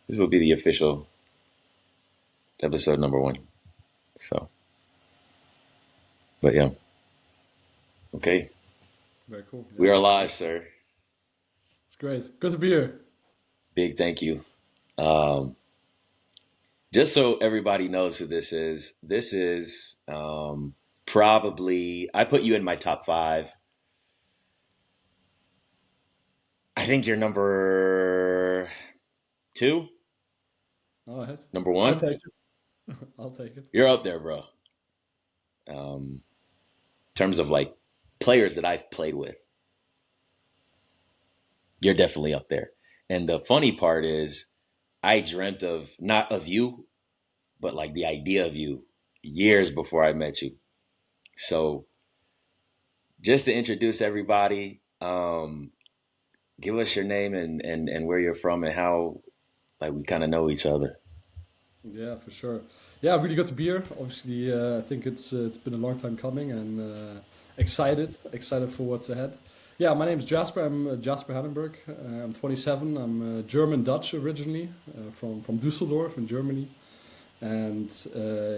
This will be the official episode number one. So, but yeah, okay. Very cool. We Yeah, are yeah. live, sir. It's great. Good to be here. Big thank you. Um, just so everybody knows who this is probably, I put you in my top five. I think you're number two, Go ahead. number I one. take it. I'll take it. You're up there, bro. In terms of like players that I've played with, you're definitely up there. And the funny part is, I dreamt of not of you, but like the idea of you years before I met you. So just to introduce everybody, give us your name and where you're from and how like we kind of know each other. Yeah, for sure. Yeah, really good to be here. Obviously, I think it's been a long time coming, and excited for what's ahead. Yeah, my name is Jasper. I'm Jasper Hannenberg. I'm 27. I'm German Dutch originally, from Düsseldorf in Germany. And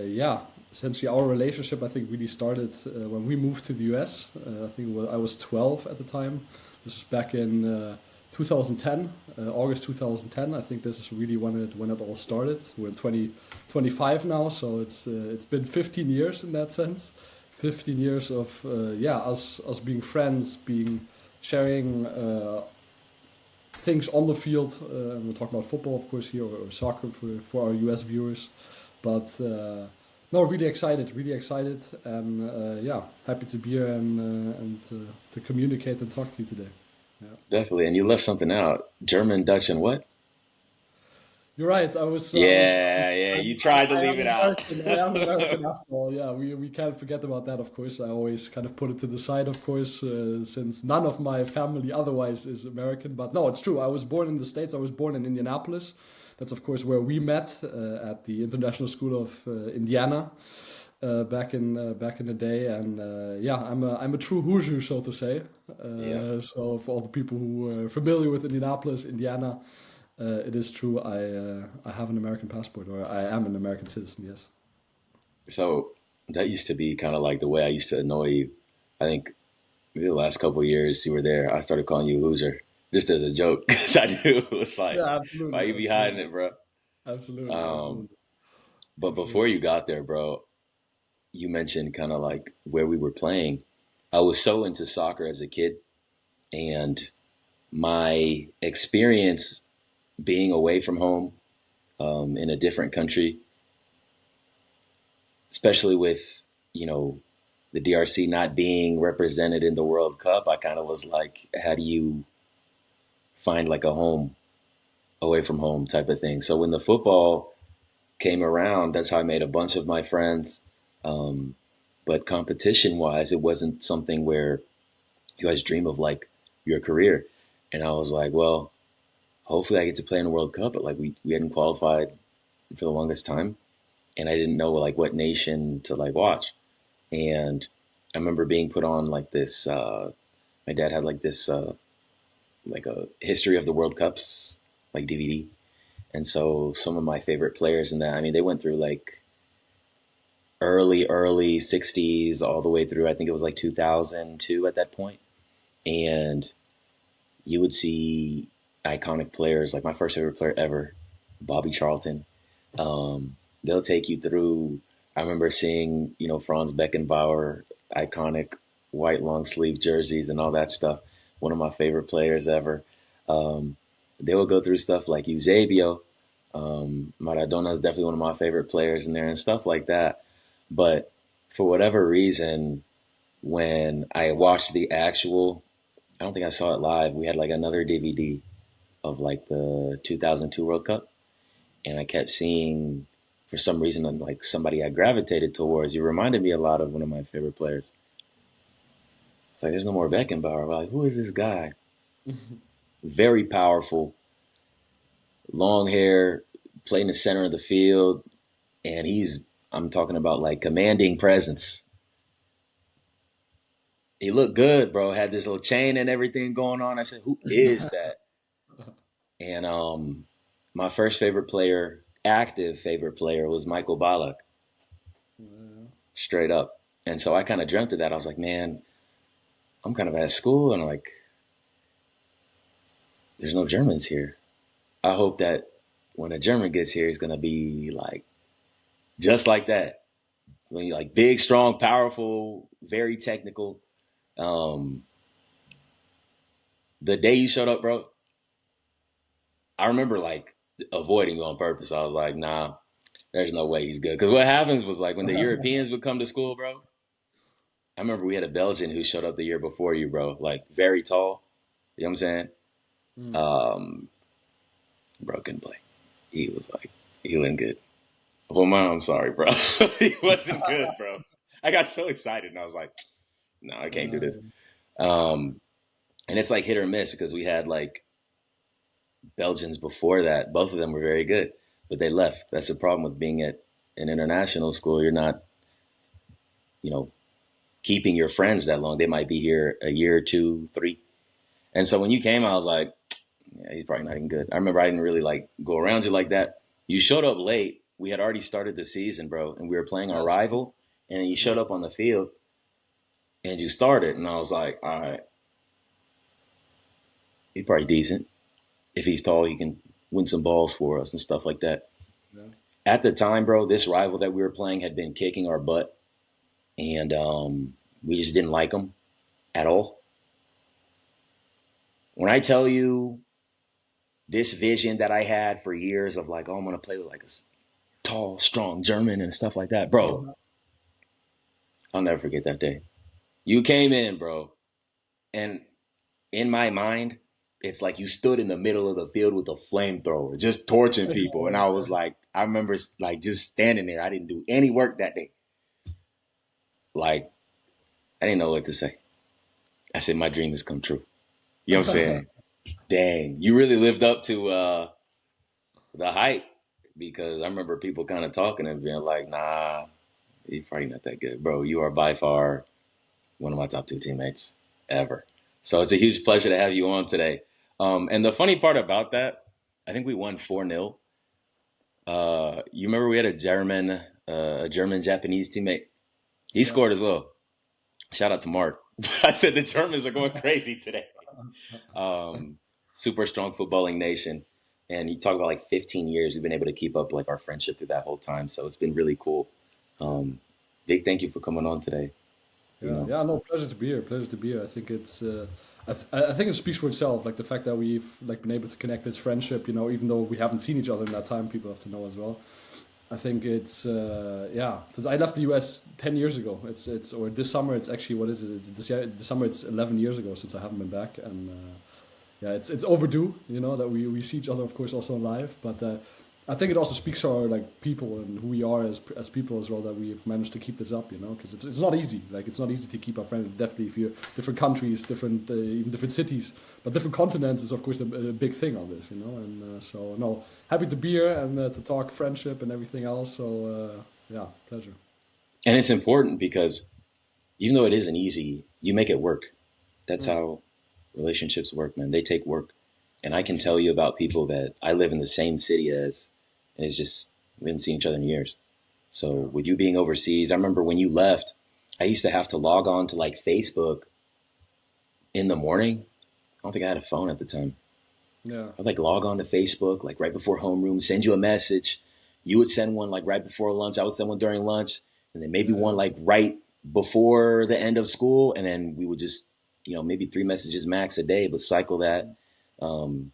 yeah, essentially our relationship I think really started when we moved to the US. I think I was 12 at the time. This was back in 2010, August 2010. I think this is really when it all started. We're in 2025 now, so it's been 15 years in that sense. 15 years of yeah, us being friends, being sharing things on the field. And we'll talk about football, of course, here, or soccer for our US viewers. But no, really excited, and yeah, happy to be here and to communicate and talk to you today. Yeah, Definitely. And you left something out. German, Dutch, and what? you're right. Yeah, yeah. You tried to I leave am it out. American. I am American after all. Yeah, we can't forget about that. Of course, I always kind of put it to the side. Of course, since none of my family otherwise is American. But no, it's true. I was born in the States. I was born in Indianapolis. That's of course where we met at the International School of Indiana back in the day. And yeah, I'm a true Hoosier, so to say. Yeah, So for all the people who are familiar with Indianapolis, Indiana. It is true. I have an American passport, or I am an American citizen. Yes. so that used to be kind of like the way I used to annoy you. I think maybe the last couple of years you were there, I started calling you loser just as a joke because I knew it was like, Yeah, why absolutely, you be hiding absolutely, it, bro? absolutely, Um, absolutely, but for sure. before you got there, bro, you mentioned kind of like where we were playing. I was so into soccer as a kid, and my experience being away from home in a different country, especially with the DRC not being represented in the World Cup, I kind of was like, how do you find like a home away from home type of thing? So when the football came around, that's how I made a bunch of my friends. Um, but competition wise, it wasn't something where you guys dream of like your career. And I was like, well, hopefully I get to play in the World Cup, but like we hadn't qualified for the longest time, and I didn't know like what nation to like watch. And I remember being put on like this. My dad had like this like a history of the World Cups like DVD, and so some of my favorite players in that. I mean, they went through like early '60s all the way through. I think it was like 2002 at that point, and you would see iconic players like my first favorite player ever, Bobby Charlton. They'll take you through. I remember seeing, Franz Beckenbauer, iconic white long sleeve jerseys and all that stuff. One of my favorite players ever. Um, they will go through stuff like Eusebio. Maradona is definitely one of my favorite players in there and stuff like that. But for whatever reason, when I watched the actual, I don't think I saw it live. We had like another DVD of like the 2002 World Cup, and I kept seeing, for some reason, like somebody I gravitated towards. You reminded me a lot of one of my favorite players. It's like there's no more Beckenbauer. We're like, who is this guy? Very powerful, long hair, playing the center of the field, and I'm talking about like commanding presence. He looked good, bro. Had this little chain and everything going on. I said, who is that? And my first favorite player, active favorite player, was Michael Ballack, Yeah. straight up. And so I kind of dreamt of that. I was like, man, I'm kind of at school and like, there's no Germans here. I hope that when a German gets here, he's gonna be like just like that. When you like big, strong, powerful, very technical. Um, the day you showed up, bro, I remember like avoiding you on purpose. I was like, nah, there's no way he's good. Because what happens was like when the Europeans would come to school, bro. I remember we had a Belgian who showed up the year before you, bro. Like very tall. You know what I'm saying? Mm. Um, bro couldn't play. He was like, he wasn't good. Well, man, I'm sorry, bro. He wasn't good, bro. I got so excited and I was like, no, I can't do this. Uh, Um, and it's like hit or miss because we had like Belgians before that. Both of them were very good, but they left. That's the problem with being at an international school. You're not, you know, keeping your friends that long. They might be here a year, two, three. And so when you came, I was like, yeah, he's probably not even good. I remember I didn't really like go around you like that. You showed up late. We had already started the season, bro, and we were playing our yeah, rival. And then you showed up on the field and you started, and I was like, all right, he's probably decent. If he's tall, he can win some balls for us and stuff like that. yeah. At the time, bro, this rival that we were playing had been kicking our butt, and we just didn't like him at all. When I tell you this vision that I had for years of like, oh, I'm gonna play with like a tall, strong German and stuff like that, bro, Uh-huh. I'll never forget that day. You came in, bro, and in my mind, it's like you stood in the middle of the field with a flamethrower, just torching people. And I was like, I remember like just standing there. I didn't do any work that day. Like, I didn't know what to say. I said, my dream has come true. You know what I'm saying? Dang, you really lived up to the hype because I remember people kind of talking and being like, nah, he's probably not that good. Bro, you are by far one of my top two teammates ever. So it's a huge pleasure to have you on today. And the funny part about that, I think we won 4-0. You remember we had a German Japanese teammate. He Yeah. scored as well. Shout out to Mark. I said the Germans are going crazy today. Um, super strong footballing nation. And you talk about like 15 years, we've been able to keep up like our friendship through that whole time. So it's been really cool. Um, big thank you for coming on today. You Yeah, know, yeah, no, pleasure to be here. Pleasure to be here. I think it's, I think it speaks for itself. Like the fact that we've like been able to connect this friendship. You know, even though we haven't seen each other in that time, people have to know as well. I think it's, yeah. Since I left the US 10 years ago, it's or this summer it's actually what is it? It's this summer it's 11 years ago since I haven't been back, and yeah, it's overdue. You know that we see each other, of course, also live, but. I think it also speaks to our like people and who we are as people as well that we've managed to keep this up, you know, because it's not easy. Like it's not easy to keep our friends. Definitely, if you're different countries, different even different cities, but different continents is of course a big thing on this, you know. And so no, happy to be here and to talk friendship and everything else. So yeah, pleasure. and it's important because even though it isn't easy, you make it work. That's Mm, how relationships work, man. They take work. And I can tell you about people that I live in the same city as, and it's just, we haven't seen each other in years. So yeah, with you being overseas, I remember when you left, I used to have to log on to like Facebook in the morning. I don't think I had a phone at the time. yeah, I'd like log on to Facebook, like right before homeroom, send you a message. You would send one like right before lunch. I would send one during lunch, and then maybe one yeah, like right before the end of school. And then we would just, maybe 3 messages max a day, but cycle that. Um,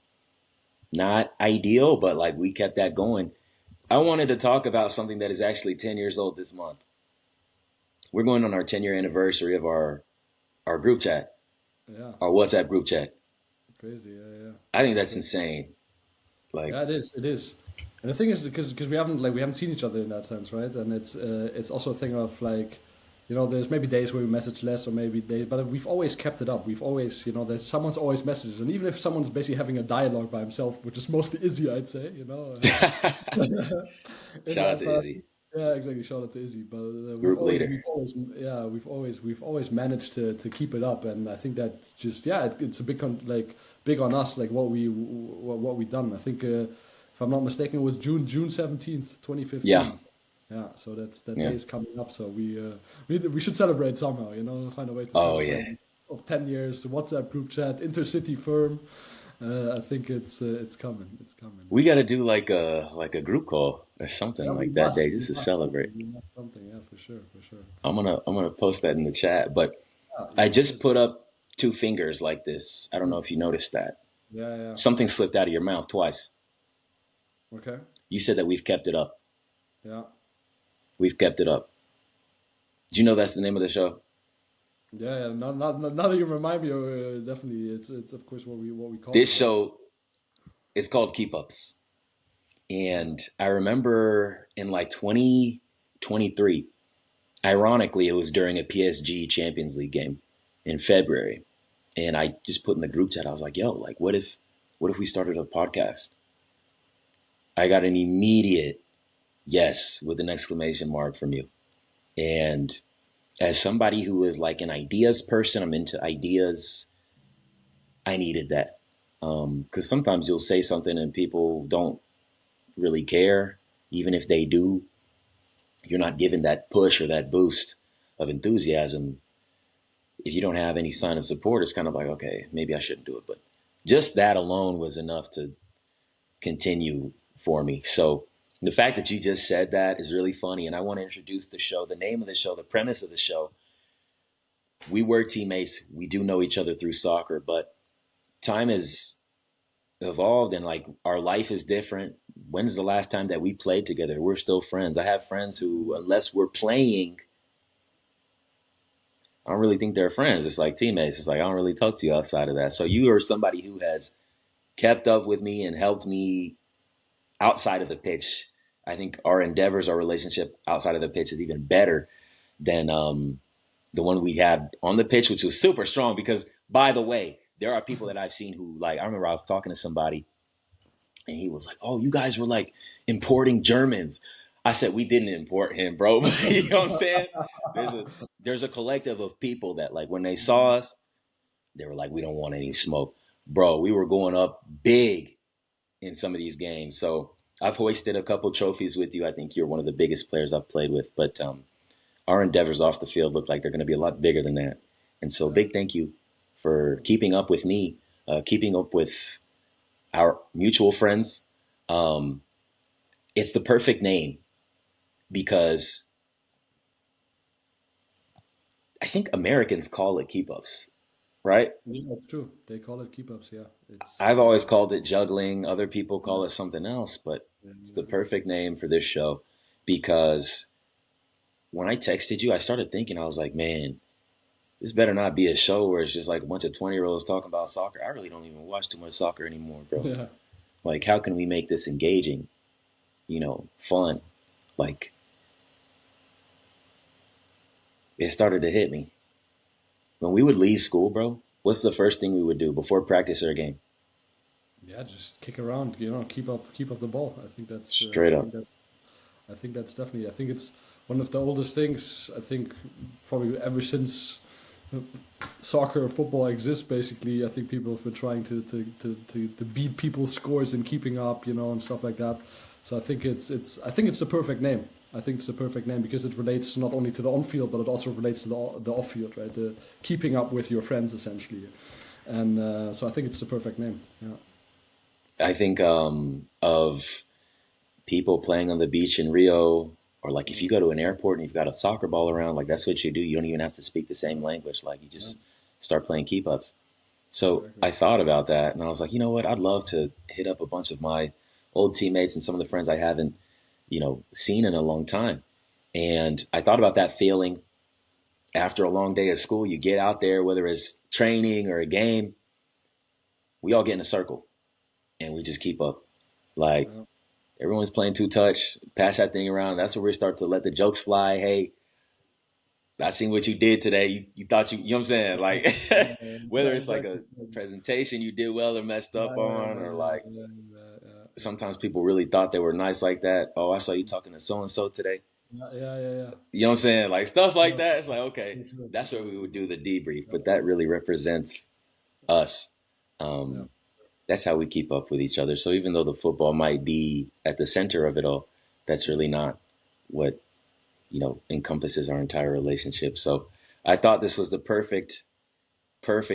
Not ideal, but like we kept that going. I wanted to talk about something that is actually 10 years old this month. We're going on our 10-year anniversary of our group chat, yeah. our WhatsApp group chat. Crazy. Yeah, yeah. I think It's that's insane. Like, Yeah, it is. It is. And the thing is, because we haven't seen each other in that sense, right? And it's also a thing of like, you know, there's maybe days where we message less, or maybe days, but we've always kept it up. We've always, you know, that someone's always messages, and even if someone's basically having a dialogue by himself, which is mostly Izzy, I'd say, you know, in shout out that to part. Izzy, Yeah, exactly. Shout out to Izzy, but group leader. yeah, we've always managed to keep it up, and I think that just yeah, it's a big big on us, like what we done. I think. if I'm not mistaken, it was June 17th, Yeah. 2015. Yeah, so that day Yeah. is coming up. So we should celebrate somehow, find a way to Oh celebrate yeah. of 10 years, WhatsApp group chat, intercity firm. I think it's coming. It's coming. We got to do like a group call or something Yeah, we like that must. day just We to must celebrate. something. We must something. Yeah, for sure. For sure. I'm gonna post that in the chat. But Yeah, I you just should. put up two fingers like this. I don't know Mm. if you noticed that. Yeah, yeah. Something slipped out of your mouth twice. Okay. You said that we've kept it up. Yeah. We've kept it up. Do you know that's the name of the show? Yeah, yeah. Now that you remind me, definitely, it's of course what we call This it, right? show is called Keep Ups. And I remember in like 2023, ironically, it was during a PSG Champions League game in February. And I just put in the group chat, I was like, yo, like what if we started a podcast? I got an immediate yes with an exclamation mark from you. And as somebody who is like an ideas person, I'm into ideas. I needed that. Because sometimes you'll say something and people don't really care. Even if they do, you're not given that push or that boost of enthusiasm. If you don't have any sign of support, it's kind of like, okay, maybe I shouldn't do it. But just that alone was enough to continue for me. So the fact that you just said that is really funny. And I want to introduce the show, the name of the show, the premise of the show. We were teammates. We do know each other through soccer, but time has evolved and like our life is different. When's the last time that we played together? We're still friends. I have friends who, unless we're playing, I don't really think they're friends. It's like teammates. It's like I don't really talk to you outside of that. So you are somebody who has kept up with me and helped me outside of the pitch. I think our endeavors, our relationship outside of the pitch is even better than the one we had on the pitch, which was super strong. Because, by the way, there are people that I've seen who, like, I remember I was talking to somebody and he was like, "Oh, you guys were like importing Germans." I said, "We didn't import him, bro." You know what I'm saying? There's a there's a collective of people that like when they saw us, they were like, "We don't want any smoke, bro." We were going up big in some of these games, so I've hoisted a couple trophies with you. I think you're one of the biggest players I've played with, but our endeavors off the field look like they're going to be a lot bigger than that. And so, Yeah. big thank you for keeping up with me, keeping up with our mutual friends. Um, it's the perfect name because I think Americans call it keep ups, right? Yeah, it's true. They call it keep ups. Yeah, it's I've always called it juggling. Other people yeah, call it something else, but yeah, it's the yeah, perfect name for this show because when I texted you, I started thinking, I was like, man, this better not be a show where it's just like a bunch of 20-year-olds talking about soccer. I really don't even watch too much soccer anymore, bro. yeah. Like, how can we make this engaging, fun? Like, it started to hit me. When we would leave school, bro, what's the first thing we would do before practice or a game? Yeah, just kick around. Keep up the ball. I think that's. Straight up. I think that's definitely. I think it's one of the oldest things. I think probably ever since soccer or football exists. Basically, I think people have been trying to beat people's scores and keeping up, and stuff like that. So I think it's the perfect name. I think it's the perfect name because it relates not only to the on field, but it also relates to the off field, right? The keeping up with your friends essentially, and so I think it's the perfect name. Yeah. I think of people playing on the beach in Rio, or like if you go to an airport and you've got a soccer ball around, like that's what you do. You don't even have to speak the same language. Like you Yeah, just start playing keep ups. So exactly. I thought about that and I was like, you know what? I'd love to hit up a bunch of my old teammates and some of the friends I haven't, seen in a long time. And I thought about that feeling after a long day of school. You get out there, whether it's training or a game, we all get in a circle and we just keep up. Like Yeah. everyone's playing two touch, pass that thing around. That's where we start to let the jokes fly. Hey, I seen what you did today. You thought you know what I'm saying? Like, whether Yeah, it's like exactly. a presentation you did well or messed Yeah, up yeah, on, yeah, or yeah, like yeah, yeah, yeah, yeah. sometimes people really thought they were nice like that. Oh, I saw you talking to so and so today. Yeah, yeah, yeah, yeah. You know what I'm saying? Like stuff like Yeah, that. It's like, okay, for sure, for that's where sure. we would do the debrief, Yeah, but that really represents us. yeah, Um, that's how we keep up with each other. So even though the football might be at the center of it all, that's really not what, encompasses our entire relationship. So I thought this was the perfect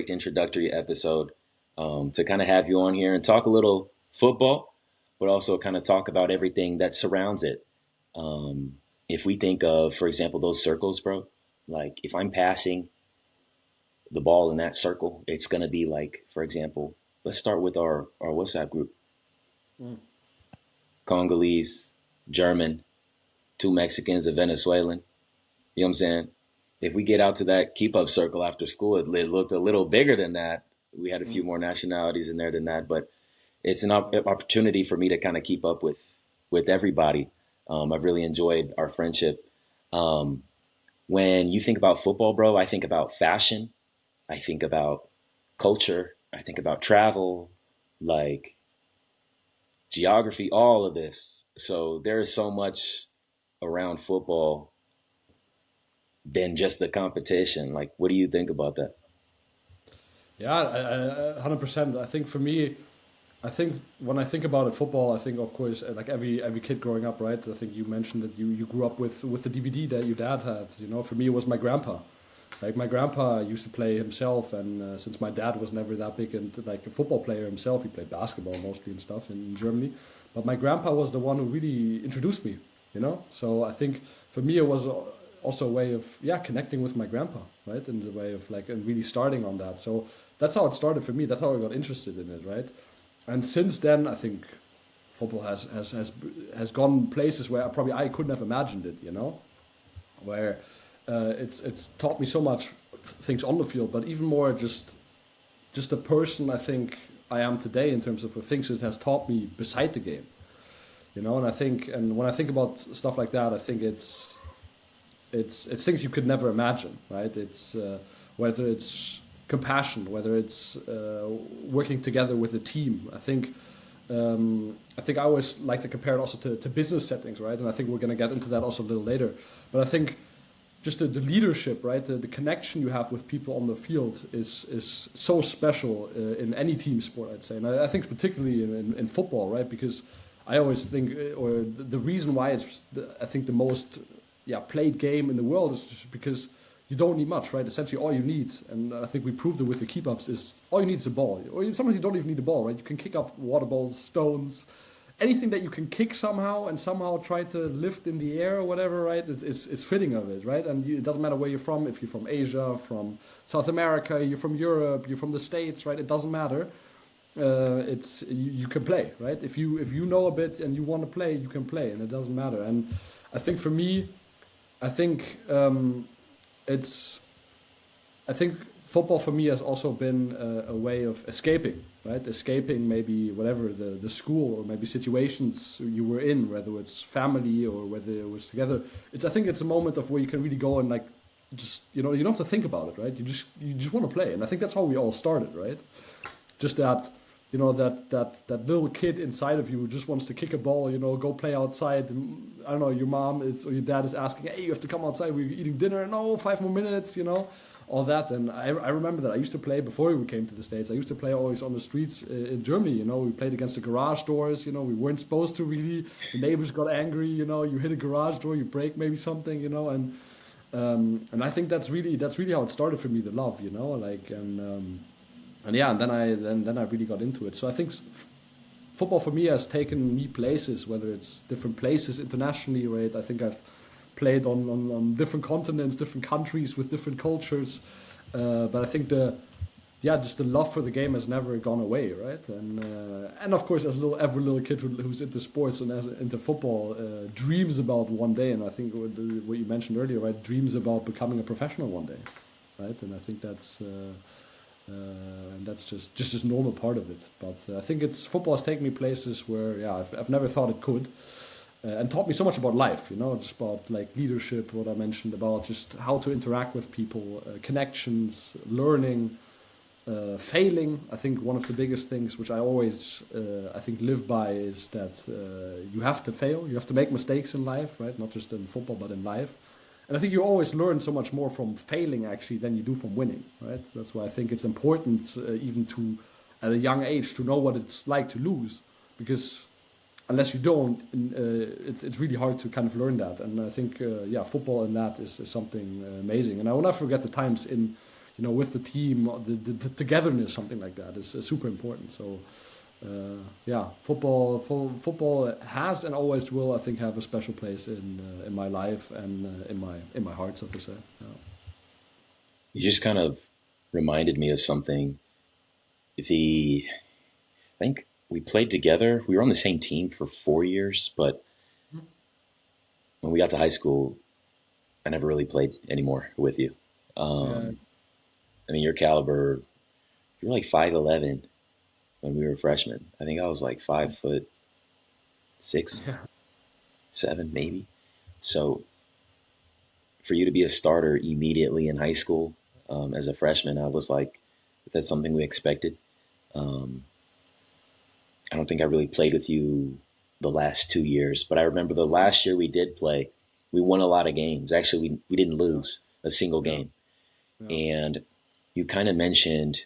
introductory episode, to kind of have you on here and talk a little football, but also kind of talk about everything that surrounds it. Um, if we think of, for example, those circles, bro, like if I'm passing the ball in that circle, it's going to be like, for example, let's start with our WhatsApp group: Mm. Congolese, German, two Mexicans, a Venezuelan. You know what I'm saying? If we get out to that keep up circle after school, it looked a little bigger than that. We had a few Mm. more nationalities in there than that, but it's an opportunity for me to kind of keep up with everybody. I've really enjoyed our friendship. Um, when you think about football, bro, I think about fashion. I think about culture. I think about travel, like geography, all of this. So there is so much around football than just the competition. Like, what do you think about that? Yeah, 100%. I think for me, I think when I think about it, football, I think of course, like every kid growing up, right? I think you mentioned that you grew up with the DVD that your dad had. You know, for me it was my grandpa. Like my grandpa used to play himself, and since my dad was never that big into like a football player himself, he played basketball mostly and stuff in Germany. But my grandpa was the one who really introduced me. You know, so I think for me it was also a way of connecting with my grandpa, right? In the way of like and really starting on that. So that's how it started for me. That's how I got interested in it, right? And since then, I think football has gone places where probably I couldn't have imagined it. You know, where it's taught me so much things on the field, but even more just the person I think I am today in terms of the things it has taught me beside the game. You know, and I think and when I think about stuff like that, I think it's things you could never imagine, right? It's whether it's compassion, whether it's working together with a team. I think I always like to compare it also to business settings, right? And I think we're going to get into that also a little later. But I think just the leadership, right? The connection you have with people on the field is so special in any team sport, I'd say. And I think particularly in football, right? Because I always think, or the reason why I think the most played game in the world is just because you don't need much, right? Essentially, all you need, and I think we proved it with the keep ups, is all you need is a ball. Or sometimes you don't even need a ball, right? You can kick up water balls, stones, anything that you can kick somehow and somehow try to lift in the air or whatever, right? It's fitting of it, right? And it doesn't matter where you're from, if you're from Asia, from South America, you're from Europe, you're from the States, right? It doesn't matter. It's you can play, right? If you know a bit and you want to play, you can play, and it doesn't matter. And I think for me, I think it's I think football for me has also been a way of escaping, right? Escaping maybe whatever the school or maybe situations you were in, whether it's family or whether it was together. I think it's a moment of where you can really go and like just you don't have to think about it, right? You just want to play, and I think that's how we all started, right? Just that that little kid inside of you who just wants to kick a ball, go play outside. And, I don't know, your mom is or your dad is asking, hey, you have to come outside, we're eating dinner. No, 5 more minutes, all that. And I remember that I used to play before we came to the States. I used to play always on the streets in Germany. We played against the garage doors. We weren't supposed to really. The neighbors got angry. You hit a garage door, you break maybe something. And I think that's really how it started for me. The love, like and yeah, and then I really got into it. So I think football for me has taken me places, whether it's different places internationally, right? I think I've played on different continents, different countries with different cultures. But I think just the love for the game has never gone away, right? And of course, as every little kid who's into sports and into football dreams about one day, and I think what you mentioned earlier, right? Dreams about becoming a professional one day, right? And I think that's just this normal part of it. But I think football has taken me places where I've never thought it could, and taught me so much about life. Just about like leadership, what I mentioned about just how to interact with people, connections, learning, failing. I think one of the biggest things which I always I think live by is that you have to fail, you have to make mistakes in life, right? Not just in football but in life. And I think you always learn so much more from failing actually than you do from winning, right? That's why I think it's important even to at a young age to know what it's like to lose, because unless you don't, it's really hard to kind of learn that. And I think yeah, football in that is something amazing. And I will not forget the times in, with the team, the togetherness, something like that is super important. So yeah, football has and always will, I think, have a special place in my life and in my heart, so to say. Yeah. You just kind of reminded me of something. I think we played together. We were on the same team for 4 years, but when we got to high school, I never really played anymore with you. Yeah. Um, I mean, your caliber, you're like 5'11" when we were freshmen. I think I was like 5'6", Yeah. 7 maybe. So for you to be a starter immediately in high school as a freshman, I was like, that's something we expected. Um, I don't think I really played with you the last 2 years, but I remember the last year we did play, we won a lot of games. Actually, we didn't Yeah. lose a single Yeah. game. Yeah. And you kind of mentioned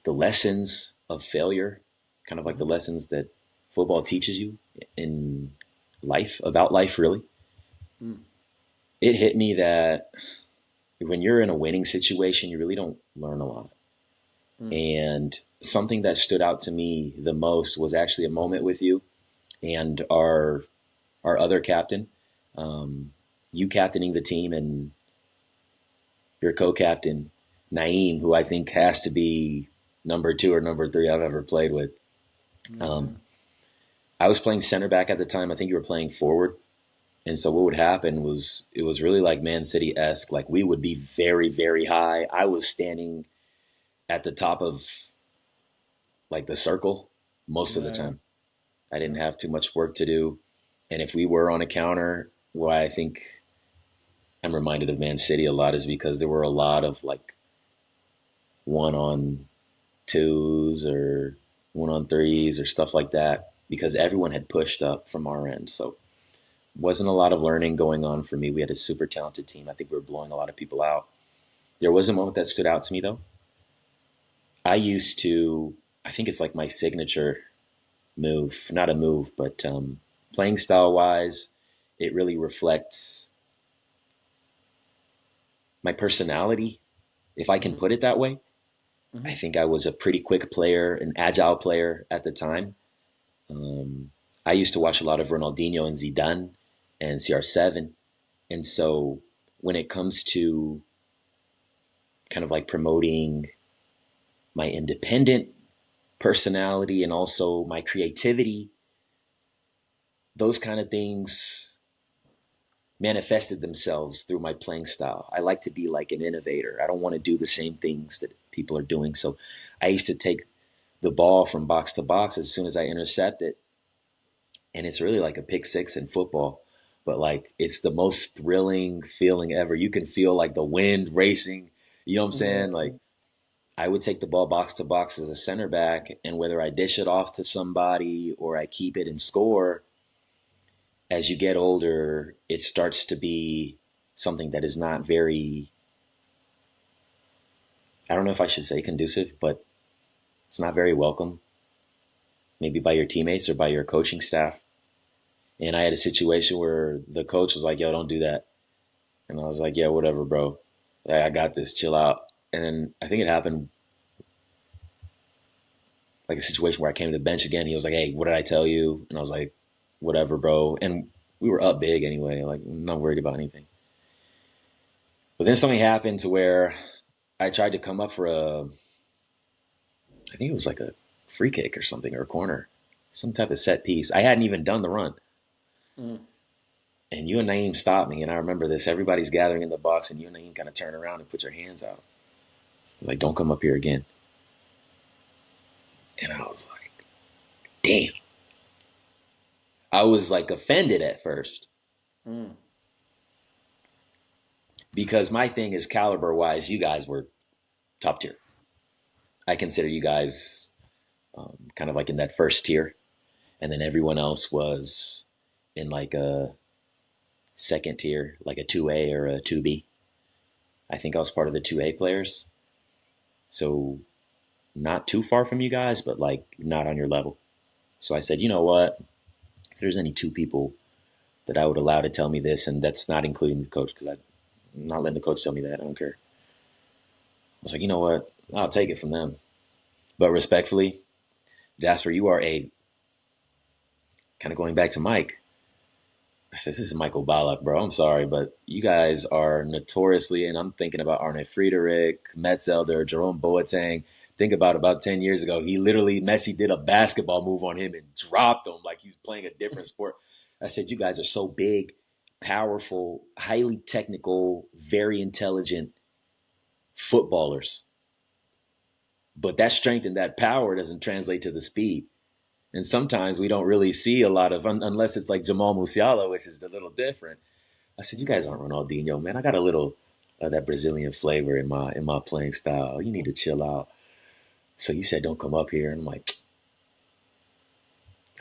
the lessons of failure, kind of like the Hmm. lessons that football teaches you in life, about life, really. Mm. It hit me that when you're in a winning situation, you really don't learn a lot. Mm. And something that stood out to me the most was actually a moment with you and our other captain, um, you captaining the team, and your co-captain Naeem, who I think has to be number two or number three I've ever played with. Yeah. Um, I was playing center back at the time. I think you were playing forward. And so what would happen was it was really like Man City esque. Like we would be very, very high. I was standing at the top of like the circle most of the Yeah. Yeah. time. I didn't Yeah. have too much work to do. And if we were on a counter, why I think I'm reminded of Man City a lot is because there were a lot of like 1-on-2s or 1-on-3s or stuff like that because everyone had pushed up from our end. So wasn't a lot of learning going on for me. We had a super talented team. I think we were blowing a lot of people out. There was a moment that stood out to me though. I used to, I think it's like my signature move, not a move, but playing style wise, it really reflects my personality, if I can Hmm. put it that way. I Hmm. think I was a pretty quick player, an agile player at the time. Um, I used to watch a lot of Ronaldinho and Zidane and CR7. And so when it comes to kind of like promoting my independent personality and also my creativity, those kind of things manifested themselves through my playing style. I like to be like an innovator. I don't want to do the same things that people are doing. So I used to take the ball from box to box as soon as I intercept it. And it's really like a pick six in football. But like it's the most thrilling feeling ever. You can feel like the wind racing. You know what I'm saying? Yeah. Like I would take the ball box to box as a center back, and whether I dish it off to somebody or I keep it and score, as you get older, it starts to be something that is not very, I don't know if I should say conducive, but it's not very welcome, maybe by your teammates or by your coaching staff. And I had a situation where the coach was like, yo, don't do that. And I was like, yeah, whatever, bro. Like, I got this, chill out. And then I think it happened like a situation where I came to the bench again. He was like, hey, what did I tell you? And I was like, whatever, bro. And we were up big anyway. Like, I'm not worried about anything. But then something happened to where I tried to come up for I think it was like a free kick or something or a corner, some type of set piece. I hadn't even done the run. Mm. And you and Naeem stopped me. And I remember this. Everybody's gathering in the box, and you and Naeem kind of turn around and put your hands out. Like, don't come up here again. And I was like, damn. I was like offended at first Mm. because my thing is caliber wise, you guys were top tier. I consider you guys kind of like in that first tier. And then everyone else was in like a second tier, like a 2A or a 2B. I think I was part of the 2A players. So not too far from you guys, but like not on your level. So I said, you know what? If there's any two people that I would allow to tell me this, and that's not including the coach, because I'm not letting the coach tell me that. I don't care. I was like, you know what? I'll take it from them. But respectfully, Jasper, you are a kind of going back to Mike. I said, this is Michael Ballack, bro. I'm sorry, but you guys are notoriously, and I'm thinking about Arne Friedrich, Metzelder, Jerome Boateng. Think about 10 years ago, Messi did a basketball move on him and dropped him like he's playing a different sport. I said, you guys are so big, powerful, highly technical, very intelligent footballers. But that strength and that power doesn't translate to the speed. And sometimes we don't really see a lot of, unless it's like Jamal Musiala, which is a little different. I said, you guys aren't Ronaldinho, man. I got a little of that Brazilian flavor in my playing style. You need to chill out. So you said, don't come up here. And I'm like,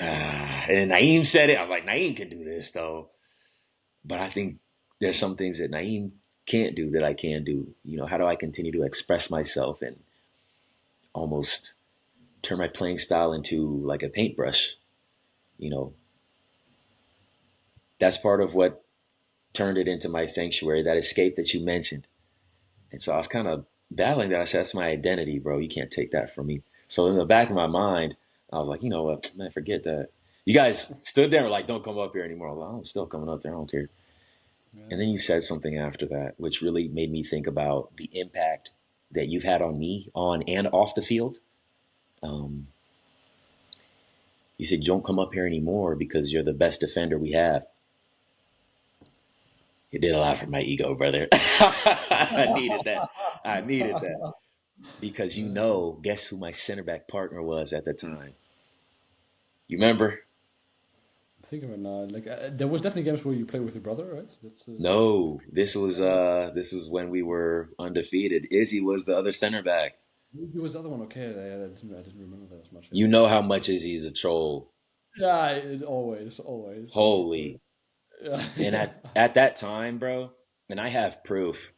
ah. And Naeem said it. I was like, Naeem can do this, though. But I think there's some things that Naeem can't do that I can do. You know, how do I continue to express myself and almost turn my playing style into like a paintbrush? You know, that's part of what turned it into my sanctuary, that escape that you mentioned. And so I was kind of battling that. I said, that's my identity, bro. You can't take that from me. So in the back of my mind, I was like, you know what, man, forget that. You guys stood there and were like, don't come up here anymore. Like, I'm still coming up there. I don't care. Yeah. And then you said something after that, which really made me think about the impact that you've had on me on and off the field. You said, don't come up here anymore because you're the best defender we have. It did a lot for my ego, brother. I needed that. I needed that. Because guess who my center back partner was at the time? You remember? Think of it now. Like there was definitely games where you played with your brother, right? That's No, this is when we were undefeated. Izzy was the other center back. he was the other one. Okay, I didn't remember that as much. You know how much Izzy's a troll. Yeah, always. Holy. Yeah, And yeah. at that time, bro, and I have proof,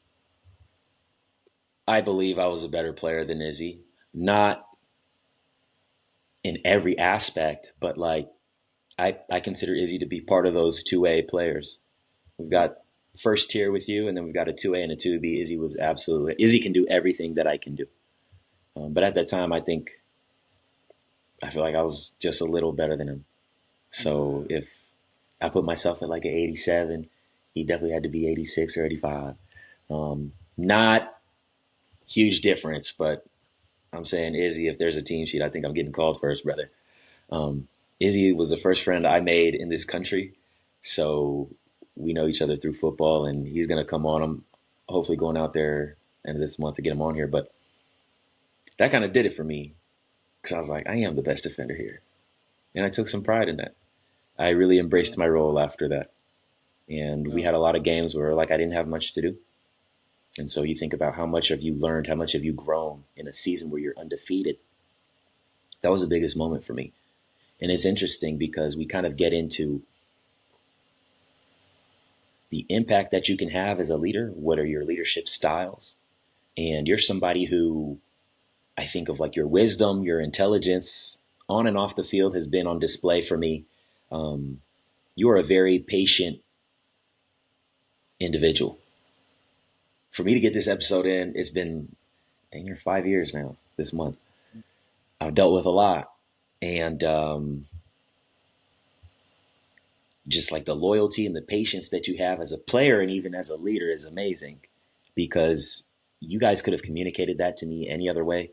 I believe I was a better player than Izzy. Not in every aspect, but like I consider Izzy to be part of those 2A players. We've got first tier with you, and then we've got a 2A and a 2B. Izzy can do everything that I can do. But at that time, I feel like I was just a little better than him. So if I put myself at like an 87, he definitely had to be 86 or 85. Not huge difference, but I'm saying, Izzy, if there's a team sheet, I think I'm getting called first, brother. Izzy was the first friend I made in this country. So we know each other through football, and he's going to come on. I'm hopefully going out there end of this month to get him on here. But that kind of did it for me because I was like, I am the best defender here. And I took some pride in that. I really embraced my role after that. And we Yeah. had a lot of games where like I didn't have much to do. And so you think about how much have you learned, how much have you grown in a season where you're undefeated. That was the biggest moment for me. And it's interesting because we kind of get into the impact that you can have as a leader. What are your leadership styles? And you're somebody who I think of like your wisdom, your intelligence on and off the field has been on display for me. You are a very patient individual. For me to get this episode in, it's been dang near 5 years now this month. I've dealt with a lot. And just like the loyalty and the patience that you have as a player and even as a leader is amazing because you guys could have communicated that to me any other way.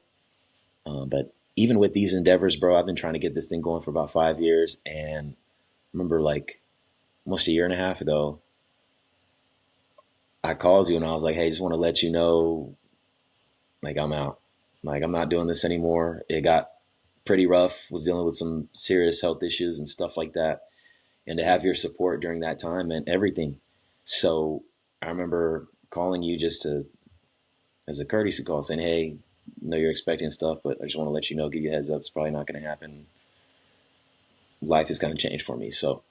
But even with these endeavors, bro, I've been trying to get this thing going for about 5 years. And I remember like almost a year and a half ago, I called you and I was like, hey, just want to let you know, like, I'm out. Like, I'm not doing this anymore. It got pretty rough, was dealing with some serious health issues and stuff like that. And to have your support during that time meant everything. So I remember calling you just as a courtesy call saying, hey, I know you're expecting stuff, but I just want to let you know, give you a heads up. It's probably not going to happen. Life is going to change for me. So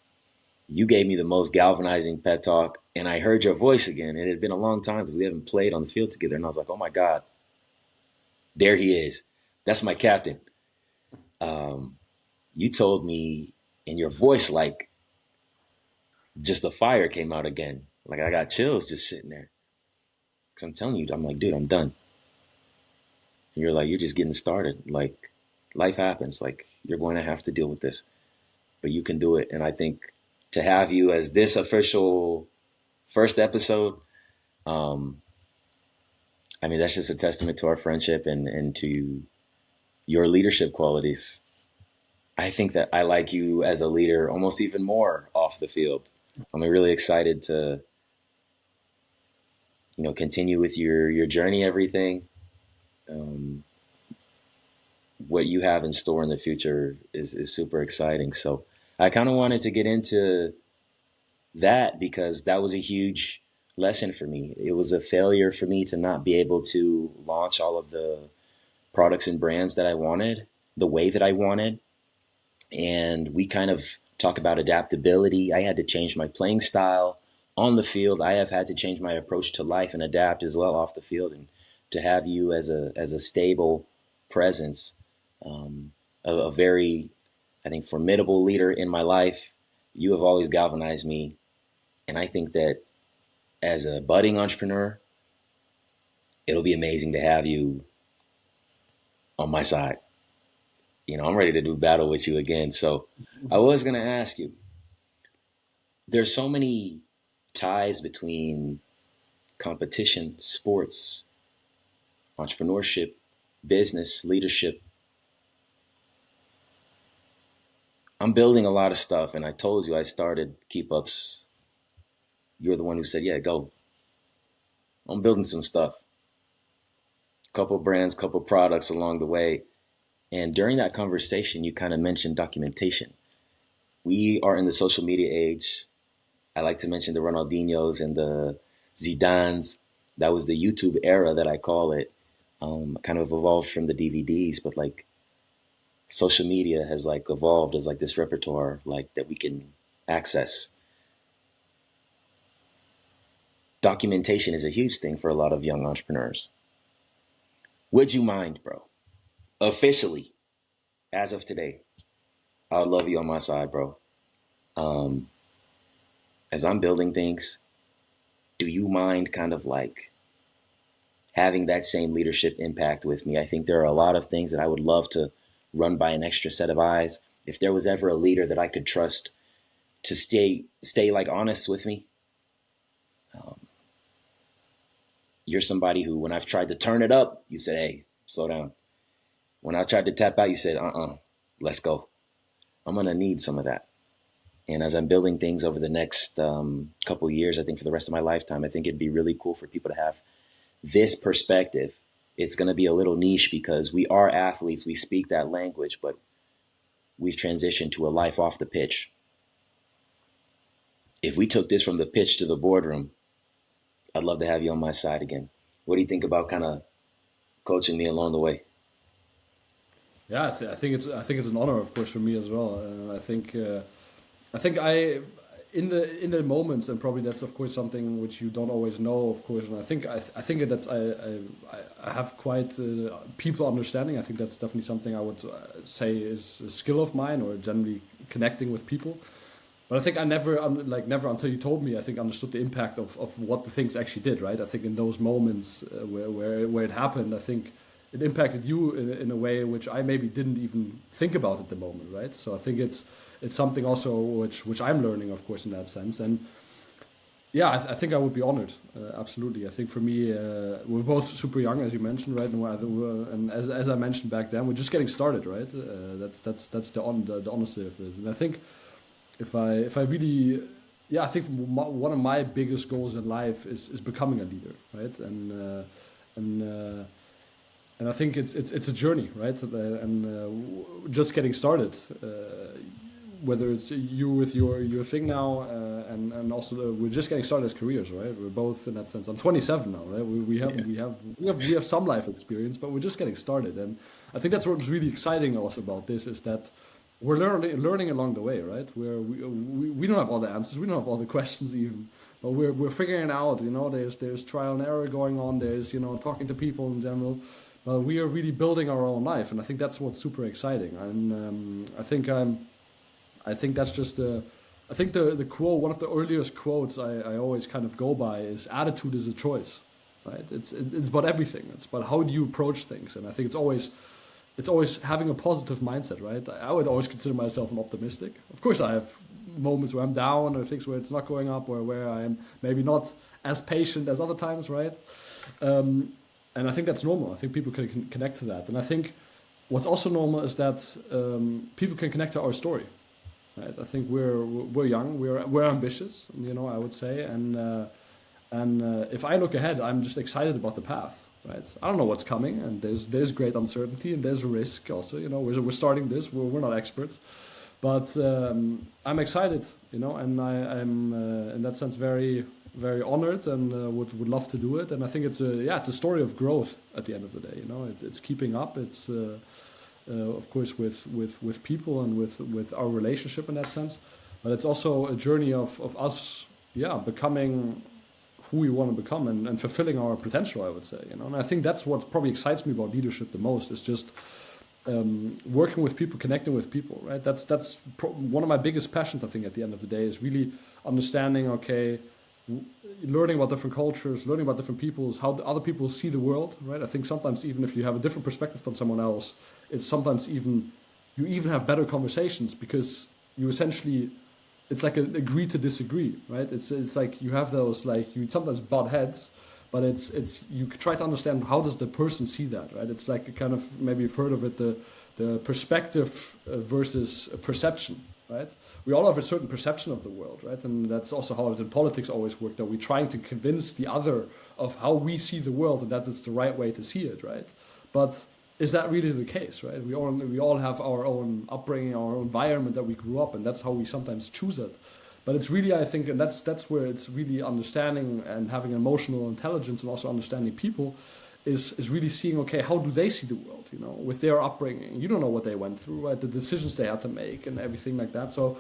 you gave me the most galvanizing pep talk, and I heard your voice again. It had been a long time because we haven't played on the field together. And I was like, oh my God, There he is. That's my captain. Um, you told me in your voice, like just the fire came out again. Like I got chills just sitting there. Cause I'm telling you, I'm like, dude, I'm done. And you're like, you're just getting started. Like life happens. Like you're going to have to deal with this, but you can do it. And I think to have you as this official first episode, um, I mean, that's just a testament to our friendship and to your leadership qualities. I think that I like you as a leader almost even more off the field. I'm really excited to, continue with your journey, everything. Um, what you have in store in the future is super exciting. So I kind of wanted to get into that because that was a huge lesson for me. It was a failure for me to not be able to launch all of the products and brands that I wanted the way that I wanted. And we kind of talk about adaptability. I had to change my playing style on the field. I have had to change my approach to life and adapt as well off the field. And to have you as a stable presence, a very, I think, formidable leader in my life, you have always galvanized me. And I think that as a budding entrepreneur, it'll be amazing to have you on my side. I'm ready to do battle with you again. So I was going to ask you, there's so many ties between competition, sports, entrepreneurship, business, leadership. I'm building a lot of stuff, and I told you I started Keep Ups. You're the one who said, "Yeah, go." I'm building some stuff, couple brands, couple products along the way. And during that conversation, you kind of mentioned documentation. We are in the social media age. I like to mention the Ronaldinhos and the Zidanes. That was the YouTube era that I call it. Kind of evolved from the DVDs, but like social media has like evolved as like this repertoire like that we can access. Documentation is a huge thing for a lot of young entrepreneurs. Would you mind, bro? Officially, as of today, I would love you on my side, bro. Um, as I'm building things, do you mind kind of like having that same leadership impact with me? I think there are a lot of things that I would love to run by an extra set of eyes. If there was ever a leader that I could trust to stay like honest with me, um, you're somebody who, when I've tried to turn it up, you said, "Hey, slow down." When I tried to tap out, you said, let's go." I'm gonna need some of that. And as I'm building things over the next couple of years, I think for the rest of my lifetime, I think it'd be really cool for people to have this perspective. It's going to be a little niche because we are athletes. We speak that language, but we've transitioned to a life off the pitch. If we took this from the pitch to the boardroom, I'd love to have you on my side again. What do you think about kind of coaching me along the way? Yeah, I think it's an honor, of course, for me as well. I think I in the moments, and probably that's of course something which you don't always know, of course. And I think that's I have quite people understanding. I think that's definitely something I would say is a skill of mine, or generally connecting with people. But I think I never, never until you told me, I think understood the impact of what the things actually did, right? I think in those moments where it happened, I think it impacted you in a way which I maybe didn't even think about at the moment, right? So I think it's something also which I'm learning, of course, in that sense. And yeah, I think I would be honored, absolutely. I think for me, we're both super young, as you mentioned, right? And as I mentioned back then, we're just getting started, right? That's the honesty of it. And I think if I really, yeah, I think one of my biggest goals in life is becoming a leader, right? And and I think it's a journey, right? Just getting started. Whether it's you with your thing now, and also we're just getting started as careers, right? We're both in that sense. I'm 27 now, right? Yeah. We have some life experience, but we're just getting started, and I think that's what's really exciting also about this is that we're learning along the way, right? We don't have all the answers, we don't have all the questions even, but we're figuring it out. You know, there's trial and error going on. There's talking to people in general, Well, we are really building our own life, and I think that's what's super exciting. And I think that's just I think the quote, one of the earliest quotes I always kind of go by is attitude is a choice, right? It's about everything. It's about how do you approach things, and I think it's always having a positive mindset, right? I would always consider myself an optimistic. Of course, I have moments where I'm down or things where it's not going up or where I'm maybe not as patient as other times, right? Um, and I think that's normal. I think people can connect to that. And I think what's also normal is that people can connect to our story, right? I think we're young, we're ambitious, you know, I would say, and if I look ahead, I'm just excited about the path, right? I don't know what's coming, and there's great uncertainty and there's risk also. You know, we're starting this, we're not experts, but I'm excited, you know, and I'm in that sense very honored and would love to do it. And I think it's a story of growth at the end of the day. You know, it's keeping up. It's of course with people and with our relationship in that sense, but it's also a journey of us, yeah, becoming who we want to become and fulfilling our potential, I would say, you know. And I think that's what probably excites me about leadership the most is just working with people, connecting with people, right? One of my biggest passions, I think, at the end of the day is really understanding, okay, learning about different cultures, learning about different peoples, how other people see the world, right? I think sometimes even if you have a different perspective than someone else, it's sometimes even you even have better conversations because you essentially it's like an agree to disagree, right? It's like you have those like you sometimes butt heads, but it's you try to understand how does the person see that, right? It's like a kind of maybe you've heard of it the perspective versus perception, right? We all have a certain perception of the world, right? And that's also how it in politics always worked. That we're trying to convince the other of how we see the world and that it's the right way to see it, right? But is that really the case, right? We all have our own upbringing, our own environment that we grew up, and that's how we sometimes choose it. But it's really, I think, and that's where it's really understanding and having emotional intelligence and also understanding people is really seeing, okay, how do they see the world, you know, with their upbringing. You don't know what they went through, right? The decisions they had to make and everything like that. So,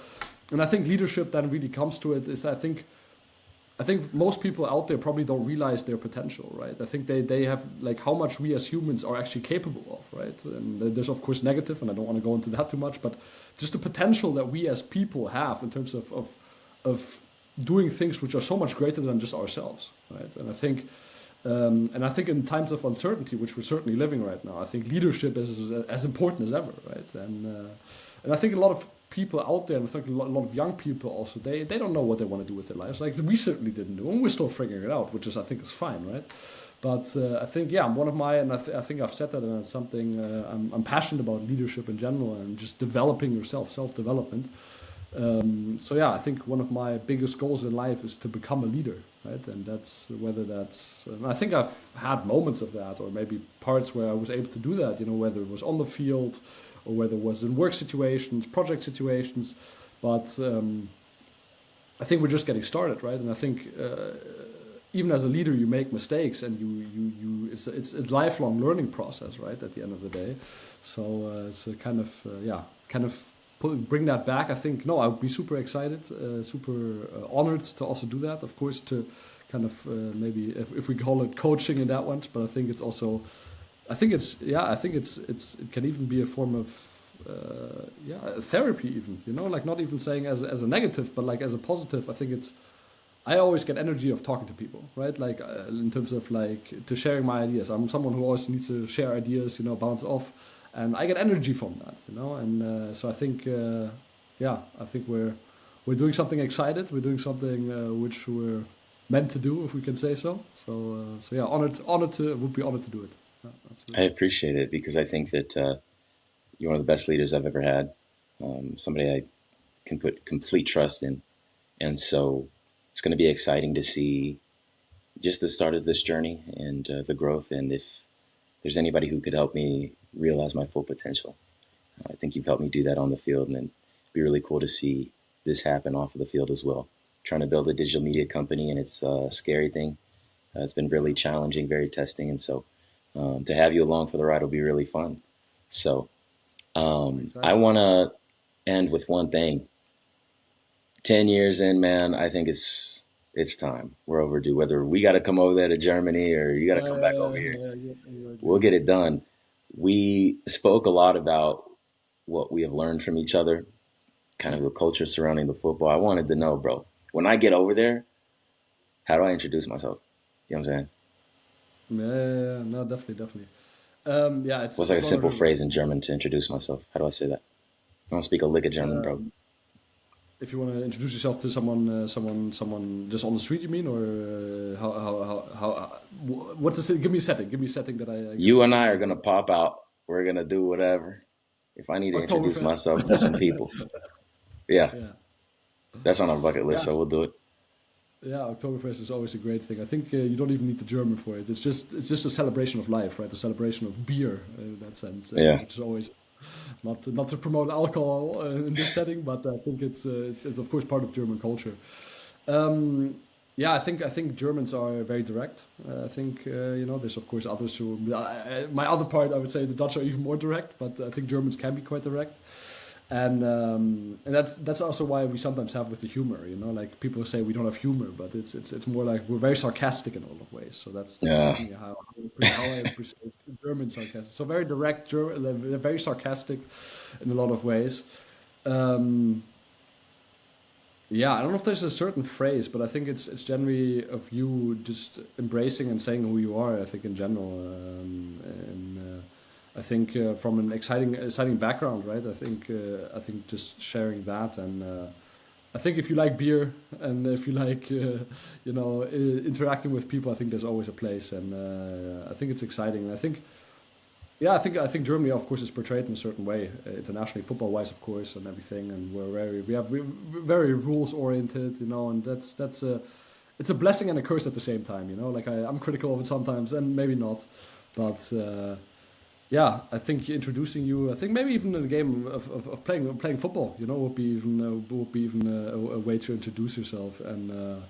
and I think leadership then really comes to it is I think most people out there probably don't realize their potential, right? I think they have like how much we as humans are actually capable of, right? And there's of course negative, and I don't want to go into that too much, but just the potential that we as people have in terms of doing things which are so much greater than just ourselves, right? And I think in times of uncertainty, which we're certainly living right now, I think leadership is as important as ever, right? And I think a lot of people out there, and I think a lot of young people also, they don't know what they want to do with their lives. Like we certainly didn't know, and we're still figuring it out, which is I think is fine, right? But I think yeah, one of my, and I think I've said that, and it's something I'm passionate about leadership in general and just developing yourself, self development. So yeah, I think one of my biggest goals in life is to become a leader, right? And that's whether that's, and I think I've had moments of that, or maybe parts where I was able to do that, you know, whether it was on the field or whether it was in work situations, project situations. But I think we're just getting started, right? And I think even as a leader, you make mistakes, and it's a lifelong learning process, right? At the end of the day, so it's a kind of yeah, kind of bring that back. I think no, I would be super excited, super honored to also do that. Of course, to kind of maybe if we call it coaching in that one, but I think it's also I think it's yeah. I think it can even be a form of yeah therapy even. You know, like not even saying as a negative, but like as a positive. I think it's. I always get energy of talking to people, right? Like in terms of like to sharing my ideas. I'm someone who always needs to share ideas, you know, bounce off, and I get energy from that, you know. And so I think yeah, I think we're doing something excited. We're doing something which we're meant to do, if we can say so. So yeah, honored to would be honored to do it. Yeah, I absolutely. appreciate it because I think that you're one of the best leaders I've ever had. Somebody I can put complete trust in, and so it's going to be exciting to see just the start of this journey and the growth. And if there's anybody who could help me realize my full potential, I think you've helped me do that on the field, and then it'd be really cool to see this happen off of the field as well. Trying to build a digital media company, and it's a scary thing. It's been really challenging, very testing, and so to have you along for the ride will be really fun. So I Excited. want to end with one thing. 10 years in, man, I think It's time. We're overdue. Whether we got to come over there to Germany or you got to come back over here, we'll get it done. We spoke a lot about what we have learned from each other, kind of the culture surrounding the football. I wanted to know, bro, when I get over there, how do I introduce myself? You know what I'm saying? No, definitely, definitely. Yeah, What's like a it's one of simple the phrase in German to introduce myself? How do I say that? I don't speak a lick of German, bro. if you want to introduce yourself to someone, someone just on the street, you mean, or what is it? Give me a setting. Give me a setting that You and I I can are go gonna with. pop out. We're gonna do whatever. If I need to introduce Oktoberfest. myself to some people, yeah, Yeah, that's on our bucket list, yeah, so we'll do it. yeah. Oktoberfest is always a great thing. I think you don't even need the German for it. It's just a celebration of life, right? A celebration of beer in that sense, Yeah. which is always not to promote alcohol in this setting, but I think it's of course part of German culture. Um, yeah, I think Germans are very direct. I think there's of course others who. My other part, I would say the Dutch are even more direct, but I think Germans can be quite direct, and that's also why we sometimes have with the humor. Like people say we don't have humor, but it's more like we're very sarcastic in a lot of ways. So that's Yeah. definitely how I appreciate German sarcastic. So very direct, they're very sarcastic in a lot of ways. Um, yeah, I don't know if there's a certain phrase, but I think it's generally of you just embracing and saying who you are. I think in general, and I think from an exciting background, right? I think just sharing that, and I think if you like beer and if you like interacting with people, I think there's always a place, and I think it's exciting. And I think yeah, I think Germany, of course, is portrayed in a certain way, internationally, football-wise, of course, and everything. And we're very rules-oriented, and that's a it's a blessing and a curse at the same time. Like I'm critical of it sometimes, and maybe not, but yeah, I think introducing you, I think maybe even in a game of playing football, would be even a way to introduce yourself. And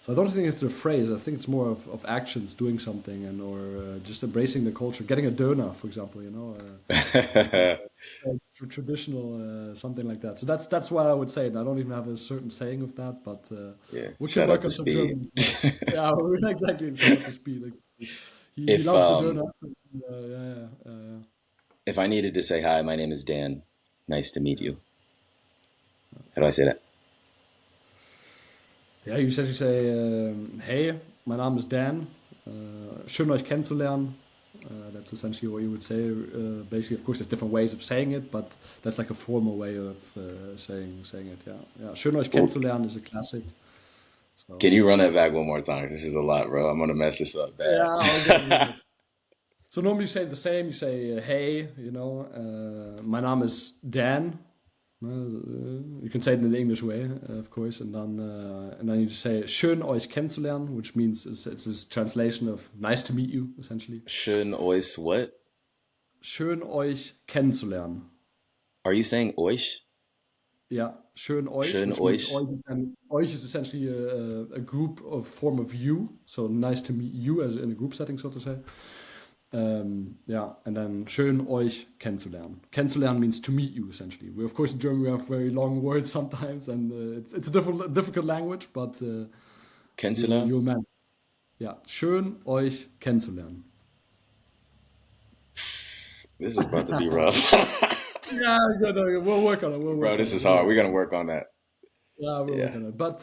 so I don't think it's the phrase. I think it's more of actions, doing something, and or just embracing the culture, getting a doner, for example. Something traditional, something like that. So that's why I would say it. I don't even have a certain saying of that, but Yeah. we can Shout out work to on some Speed. German as well. Yeah, exactly. Shout out to Speed. Exactly. He if loves the um doner. Yeah. if I needed to say hi, my name is Dan. Nice to meet you. How do I say that? Ja, you say, hey, my name is Dan. Schön euch kennenzulernen. That's essentially what you would say. Basically, of course, there's different ways of saying it, but that's like a formal way of saying it. Yeah, yeah. Schön euch Well, kennenzulernen is a classic. can So you run that back one more time? This is a lot, bro. I'm gonna mess this up bad. yeah, I'll get it. So normally you say the same. You say, hey, my name is Dan. You can say it in the English way, of course, and then you just say "schön euch kennenzulernen," which means it's this translation of "nice to meet you," essentially. Schön euch what? "Schön euch kennenzulernen." Are you saying euch? Yeah, "schön euch," Schön which means euch? euch is essentially a group of form of you. So nice to meet you as in a group setting, so to say. Yeah, and then schön euch kennenzulernen. Kennenzulernen means to meet you, essentially. Of course, in German we have very long words sometimes, and it's a difficult language, but Kennenzulernen? you'll manage. Yeah, schön euch kennenzulernen. This is about to be rough. Yeah, good. We'll work on it. We'll Bro, work on this it. is We'll hard. work We're on gonna it. work on that. Yeah, we'll Yeah. work on it. But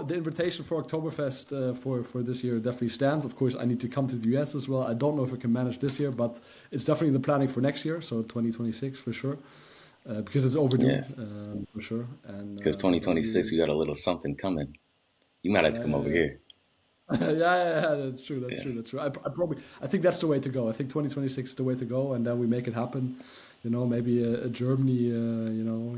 the invitation for Oktoberfest for this year definitely stands. Of course, I need to come to the US as well. I don't know if I can manage this year, but it's definitely in the planning for next year, so 2026 for sure. Because it's overdue Yeah. for sure. And Because yeah, 2026, we got a little something coming. You might have to come over yeah, here. yeah, that's true. That's Yeah. true. That's true. I think that's the way to go. I think 2026 is the way to go, and then we make it happen. Maybe a Germany,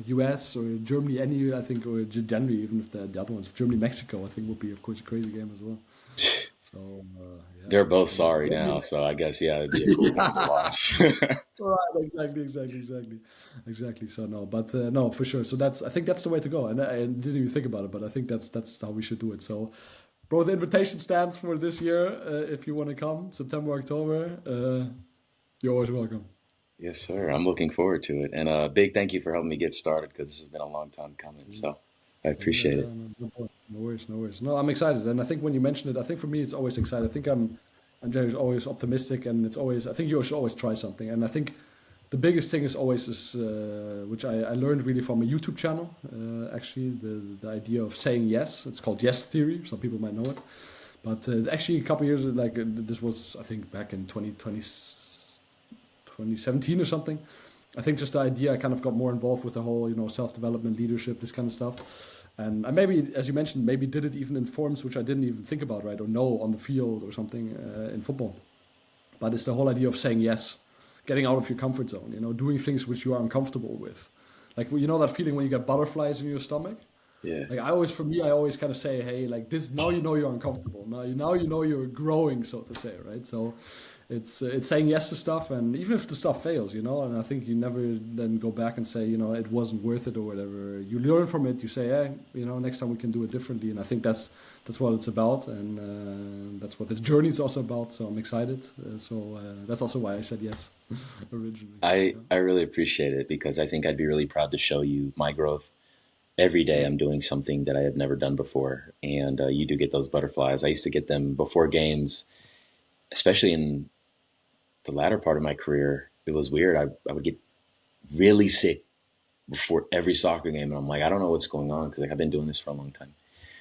US or Germany, any, I think, or generally, even if the other ones, Germany, Mexico, I think would be, of course, a crazy game as well. So, yeah, They're both maybe, sorry now, so I guess, yeah, it'd be a cool game to yeah. watch. Right, exactly. So no, but no, for sure. So I think that's the way to go. And I didn't even think about it, but I think that's how we should do it. So, bro, the invitation stands for this year. If you want to come, September, October, you're always welcome. Yes, sir. I'm looking forward to it. And big thank you for helping me get started because this has been a long time coming. So I All good. appreciate Yeah, it. no, no problem. No worries, no worries. No, I'm excited, and I think when you mentioned it, I think for me it's always exciting. I think I'm generally always optimistic, and it's always I think you should always try something. And I think the biggest thing is always which I learned really from a YouTube channel. Actually, the idea of saying yes. It's called yes theory. Some people might know it, but actually a couple years this was I think back in 2017 or something. I think just the idea I kind of got more involved with the whole self development, leadership, this kind of stuff. And I maybe, as you mentioned, maybe did it even in forms which I didn't even think about, right, or know on the field or something in football. But it's the whole idea of saying yes, getting out of your comfort zone, doing things which you are uncomfortable with. Like, that feeling when you get butterflies in your stomach? Yeah. Like for me, I always kind of say, hey, like this, now you're uncomfortable. Now you're growing, so to say, right? So it's saying yes to stuff, and even if the stuff fails, and I think you never then go back and say, it wasn't worth it or whatever. You learn from it. You say, hey, next time we can do it differently. And I think that's what it's about, and that's what this journey is also about. So I'm excited. That's also why I said yes originally. Yeah. I really appreciate it because I think I'd be really proud to show you my growth. Every day I'm doing something that I have never done before. And you do get those butterflies. I used to get them before games, especially in the latter part of my career. It was weird. I would get really sick before every soccer game. And I'm like, I don't know what's going on because like, I've been doing this for a long time.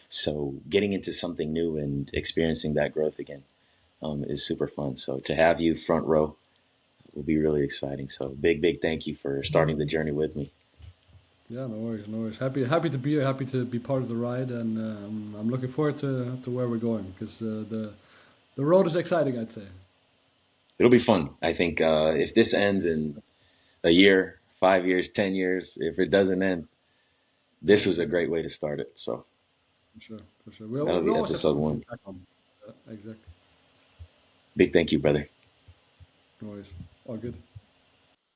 So getting into something new and experiencing that growth again is super fun. So to have you front row will be really exciting. So big thank you for starting the journey with me. Yeah, no worries, no worries. Happy to be here, happy to be part of the ride, and I'm looking forward to where we're going because the road is exciting, I'd say. It'll be fun. I think if this ends in a year, 5 years, 10 years, if it doesn't end, this was a great way to start it. So For sure, for sure. that'll We be always have episode something to one. look back on. Exactly. Big thank you, brother. No worries. All good.